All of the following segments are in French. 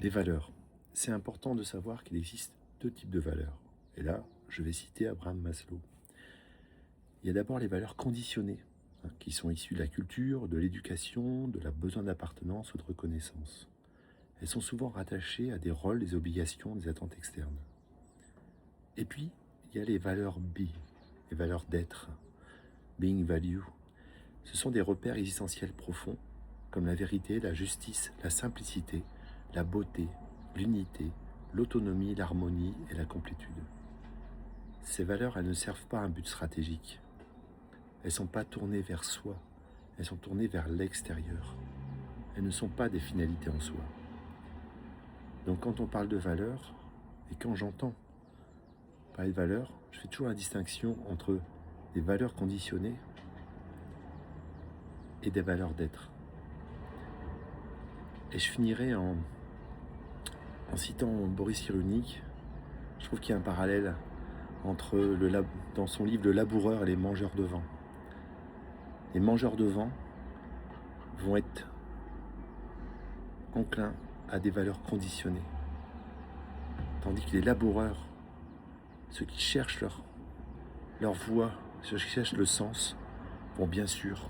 Les valeurs. C'est important de savoir qu'il existe deux types de valeurs. Et là, je vais citer Abraham Maslow. Il y a d'abord les valeurs conditionnées, qui sont issues de la culture, de l'éducation, de la besoin d'appartenance ou de reconnaissance. Elles sont souvent rattachées à des rôles, des obligations, des attentes externes. Et puis, il y a les valeurs be, les valeurs d'être, being value. Ce sont des repères existentiels profonds, comme la vérité, la justice, la simplicité, la beauté, l'unité, l'autonomie, l'harmonie et la complétude. Ces valeurs, elles ne servent pas à un but stratégique. Elles ne sont pas tournées vers soi, elles sont tournées vers l'extérieur. Elles ne sont pas des finalités en soi. Donc quand on parle de valeurs, et quand j'entends parler de valeurs, je fais toujours la distinction entre des valeurs conditionnées et des valeurs d'être. Et je finirai en citant Boris Cyrulnik. Je trouve qu'il y a un parallèle entre dans son livre Le laboureur et les mangeurs de vent. Les mangeurs de vent vont être enclins à des valeurs conditionnées, tandis que les laboureurs, ceux qui cherchent leur voie, ceux qui cherchent le sens, vont bien sûr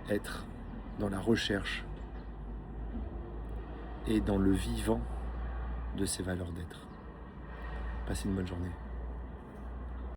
être dans la recherche et dans le vivant de ces valeurs d'être. Passez une bonne journée.